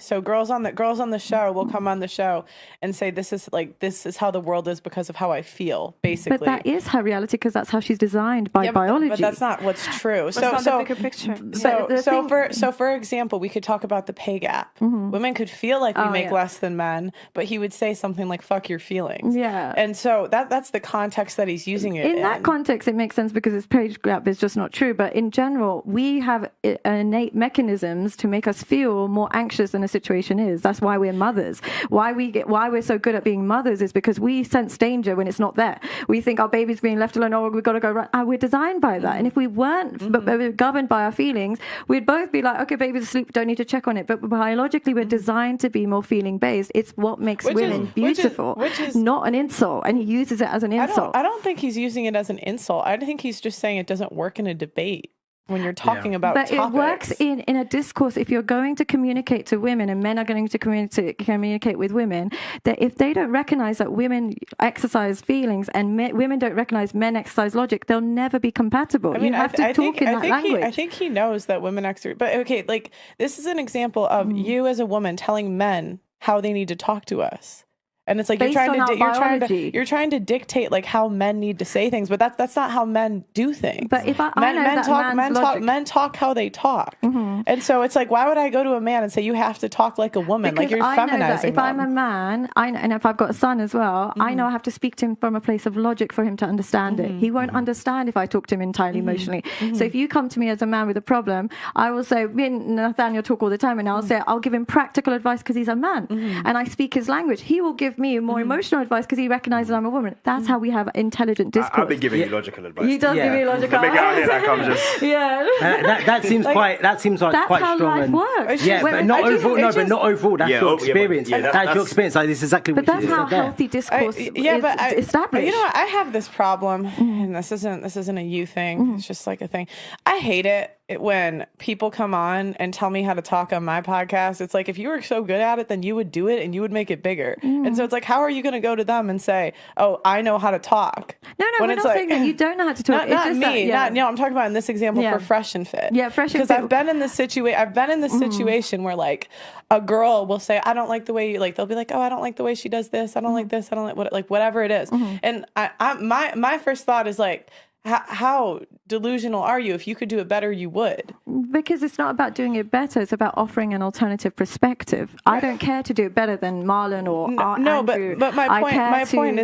So girls on the show will come on the show and say, this is how the world is because of how I feel, basically. But that is her reality because that's how she's designed by biology. But that's not what's true. That's not the bigger picture. For example, we could talk about the pay gap. Women could feel like we make less than men, but he would say something like, fuck your feelings. Yeah. And so that's the context that he's using it in. In that context, it makes sense because this pay gap is just not true. But in general, we have innate mechanisms to make us feel more anxious than a situation is. That's why we're mothers. Why we're so good at being mothers is because we sense danger when it's not there. We think our baby's being left alone. Oh, we've got to go right. We're designed by that. And if we weren't but we're governed by our feelings, we'd both be like, okay, baby's asleep, don't need to check on it. But biologically, we're designed to be more feeling based. It's what makes women beautiful, which is not an insult. And he uses it as an insult. I don't think he's using it as an insult. I think he's just saying it doesn't work in a debate when you're talking about topics. But it works in a discourse. If you're going to communicate to women and men are going to communicate with women, that if they don't recognize that women exercise feelings and women don't recognize men exercise logic, they'll never be compatible. You have to talk in that language. I think he knows that women exercise. But okay, like this is an example of you as a woman telling men how they need to talk to us. And it's like you're trying to dictate like how men need to say things, but that's not how men do things. But if men talk how they talk, and so it's like, why would I go to a man and say you have to talk like a woman? Because like you're feminizing if I'm a man, and if I've got a son as well, I know I have to speak to him from a place of logic for him to understand it. He won't understand if I talk to him entirely emotionally. So if you come to me as a man with a problem, I will say, me and Nathaniel talk all the time, and I'll give him practical advice because he's a man, and I speak his language. He will give me more emotional advice because he recognizes I'm a woman. That's how we have intelligent discourse. I've been giving you logical advice. You don't give me logical advice. Let me get out here like I'm just... That seems like quite strong. That's how life works. Yeah, but not overall. No, but not overall. That's your experience. That's your experience. Like, this is exactly what you said there. But that's how healthy discourse is established. You know what? I have this problem, and this isn't a you thing. It's just like a thing. I hate it when people come on and tell me how to talk on my podcast. It's like, if you were so good at it, then you would do it and you would make it bigger. And so it's like, how are you going to go to them and say, oh, I know how to talk? No, we're not saying that you don't know how to talk. Not me. I'm talking about in this example for Fresh and Fit. Yeah, Fresh and Fit. Because I've been in this situation where like a girl will say, I don't like the way you, like, they'll be like, oh, I don't like the way she does this. I don't like this. I don't like whatever it is. And my first thought is like, how delusional are you? If you could do it better, you would. Because it's not about doing it better. It's about offering an alternative perspective. I don't care to do it better than Marlon or Andrew. But my point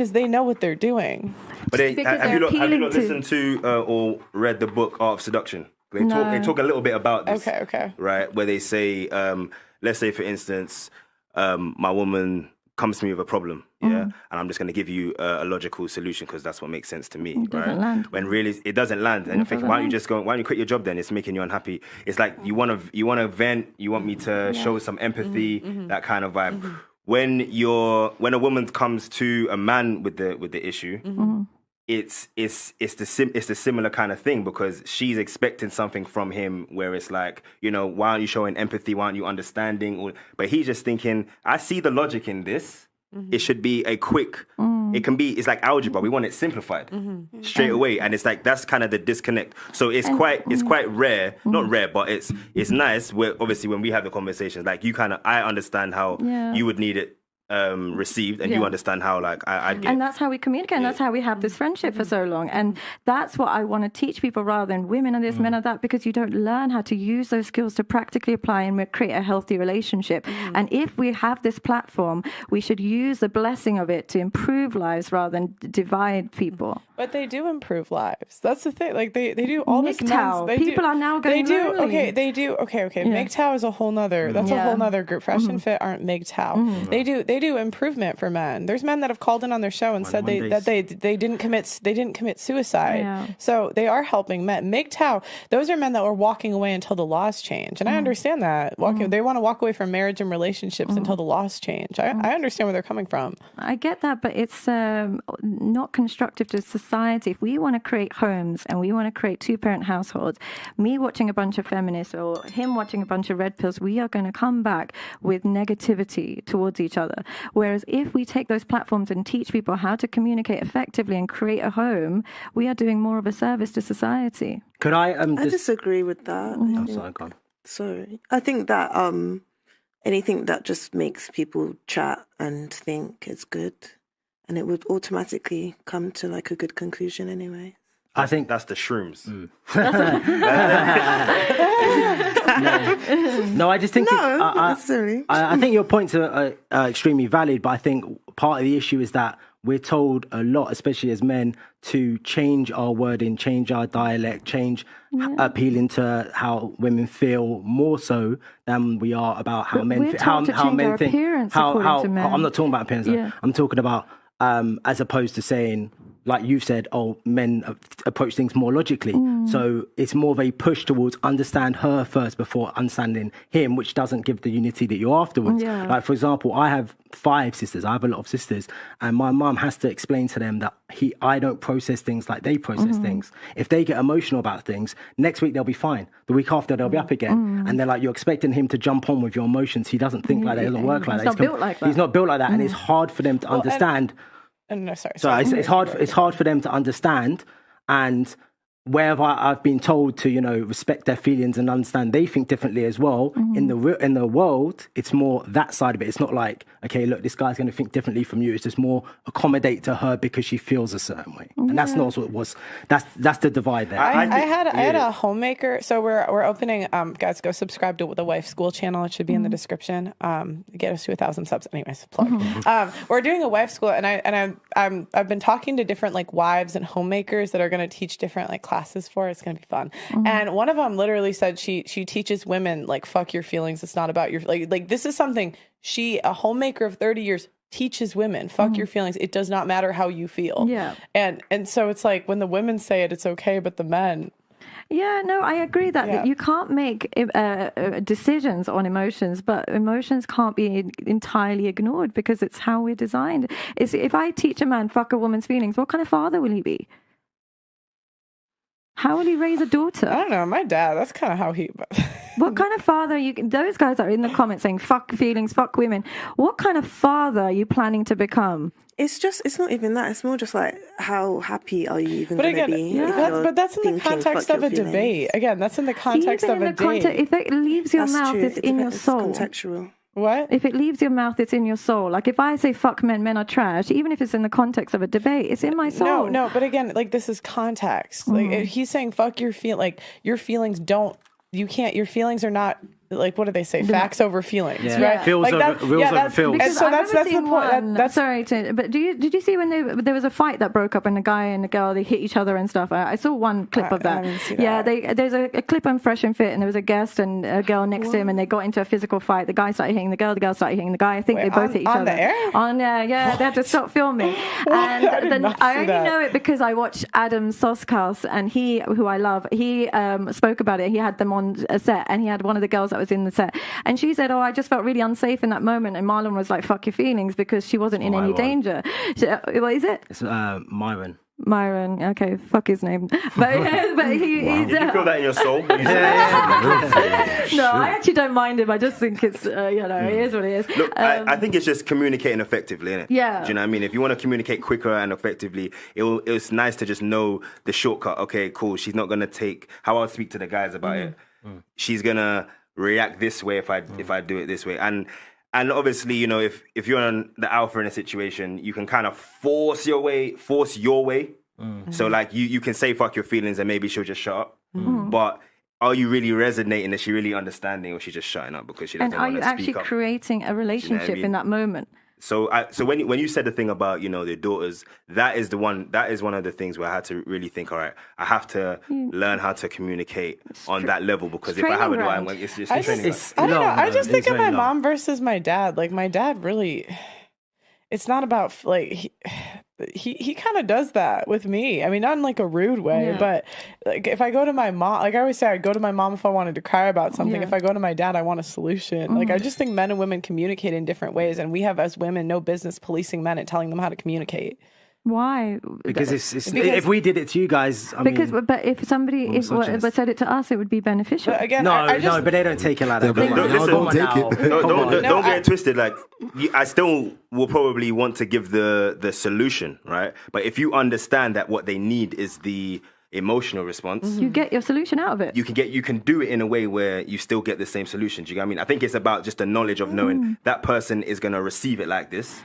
is they know what they're doing. But have you not listened to or read the book Art of Seduction? They talk a little bit about this. Okay. Right, where they say, let's say for instance, my woman comes to me with a problem, and I'm just going to give you a logical solution because that's what makes sense to me, right? Land. When really it doesn't land, and I'm thinking, why don't you quit your job then? It's making you unhappy. It's like you want to vent, you want me to show some empathy, that kind of vibe. When a woman comes to a man with the issue, it's the similar kind of thing because she's expecting something from him where it's like, why aren't you showing empathy? Why aren't you understanding? But he's just thinking, I see the logic in this. It should be a quick, it's like algebra. We want it simplified straight away. And it's like, that's kind of the disconnect. So it's quite rare, not rare, but it's nice where obviously when we have the conversations, like I understand how you would need it received and you understand how I get. And that's how we communicate and that's how we have this friendship for so long. And that's what I want to teach people rather than women are this, men are that, because you don't learn how to use those skills to practically apply and create a healthy relationship. And if we have this platform, we should use the blessing of it to improve lives rather than divide people. But they do improve lives. That's the thing. Like they do all this. People are now going. They do. Lonely. Okay. They do. Okay. Yeah. MGTOW is a whole nother. That's a whole nother group. Fresh and Fit aren't MGTOW. They do improvement for men. There's men that have called in on their show and said they didn't commit suicide. Yeah. So they are helping men. MGTOW. Those are men that were walking away until the laws change, and I understand that. They want to walk away from marriage and relationships until the laws change. I understand where they're coming from. I get that, but it's not constructive to society. If we want to create homes and we want to create two-parent households, me watching a bunch of feminists or him watching a bunch of red pills, we are going to come back with negativity towards each other. Whereas if we take those platforms and teach people how to communicate effectively and create a home, we are doing more of a service to society. Could I disagree with that. Sorry. I think that anything that just makes people chat and think it's good, and it would automatically come to like a good conclusion anyway. I think that's the shrooms. No, I just think not necessarily. I think your points are extremely valid, but I think part of the issue is that we're told a lot, especially as men, to change our wording, change our dialect, change appealing to how women feel more so than we are about how men how men think. How I'm not talking about appearance. Yeah. I'm talking about as opposed to saying, like you've said, men approach things more logically. So it's more of a push towards understand her first before understanding him, which doesn't give the unity that you afterwards. Yeah. Like, for example, I have 5 sisters. I have a lot of sisters. And my mum has to explain to them that I don't process things like they process things. If they get emotional about things, next week they'll be fine. The week after, they'll be up again. And they're like, you're expecting him to jump on with your emotions. He doesn't think like that. He doesn't work like that. He's not built like that. He's not built like that. And it's hard for them to understand. No, sorry. It's hard for them to understand, and wherever I've been told to, respect their feelings and understand they think differently as well. In the world, it's more that side of it. It's not like, okay, look, this guy's going to think differently from you. It's just more accommodate to her because she feels a certain way, and that's not what it was. That's the divide there. I had a homemaker. So we're opening. Guys, go subscribe to the Wife School channel. It should be in the description. Get us to 1,000 subs. Anyways, plug. We're doing a wife school, and I've been talking to different like wives and homemakers that are going to teach different like classes for it. It's going to be fun. And one of them literally said she teaches women like, fuck your feelings. It's not about your like this is something a homemaker of 30 years teaches women, fuck your feelings. It does not matter how you feel. Yeah. And so it's like when the women say it, it's okay, but the men. Yeah, no, I agree that you can't make decisions on emotions, but emotions can't be entirely ignored because it's how we're designed. If I teach a man fuck a woman's feelings, what kind of father will he be? How will he raise a daughter? I don't know. My dad, that's kind of how he... What kind of father are you... Those guys are in the comments saying, fuck feelings, fuck women. What kind of father are you planning to become? It's not even that. It's more just like, how happy are you even going to be? Yeah. But that's in the context of a debate. Again, that's in the context of a date. If it leaves your mouth, it's in your soul. It's contextual. What? If it leaves your mouth, it's in your soul. Like if I say fuck men are trash, even if it's in the context of a debate, it's in my soul. No, but again, like this is context. Like he's saying fuck your your feelings don't, you can't, your feelings are not, like, what do they say? Facts over feelings, right? Feels like over, reels over feels. And so that's the point. But did you see when there was a fight that broke up and a guy and a girl, they hit each other and stuff? I saw one clip of that. Yeah, there's a clip on Fresh and Fit, and there was a guest and a girl next to him, and they got into a physical fight. The guy started hitting the girl started hitting the guy. I think they both hit each other. On the air? Yeah, they had to stop filming. And I only know it because I watched Adam Soskas, and he, who I love, he spoke about it. He had them on a set, and he had one of the girls that was in the set, and she said, I just felt really unsafe in that moment, and Marlon was like, fuck your feelings, because she wasn't in any danger. What is it? It's Myron. Okay, fuck his name. But he's... Did you feel that in your soul? No, I actually don't mind him. I just think it's, it is what it is. Look, I think it's just communicating effectively, innit? Yeah. Do you know what I mean? If you want to communicate quicker and effectively, it's nice to just know the shortcut. Okay, cool. She's not going to take... How I'll speak to the guys about it. She's going to react this way if I do it this way. And obviously, if you're on the alpha in a situation, you can kind of force your way. So like you can say fuck your feelings and maybe she'll just shut up. But are you really resonating? Is she really understanding, or she's just shutting up because she doesn't want to speak up? And are you actually creating a relationship in that moment? So when you said the thing about their daughters, that is one of the things where I had to really think, all right, I have to learn how to communicate on that level, because if I have a daughter, it's just training. I don't know. I just think of my mom versus my dad. Like my dad really, it's not about like he kind of does that with me. I mean, not in like a rude way, but like if I go to my mom, like I always say, I'd go to my mom if I wanted to cry about something. If I go to my dad, I want a solution. Like I just think men and women communicate in different ways, and we have as women no business policing men and telling them how to communicate. Why? Because if we did it to you guys, but if somebody said it to us, it would be beneficial. But again, but they don't take it like that. Don't get it twisted. Like I still will probably want to give the solution, right? But if you understand that what they need is the emotional response, you get your solution out of it. you can do it in a way where you still get the same solution. Do you get what I mean? I think it's about just the knowledge of knowing that person is going to receive it like this.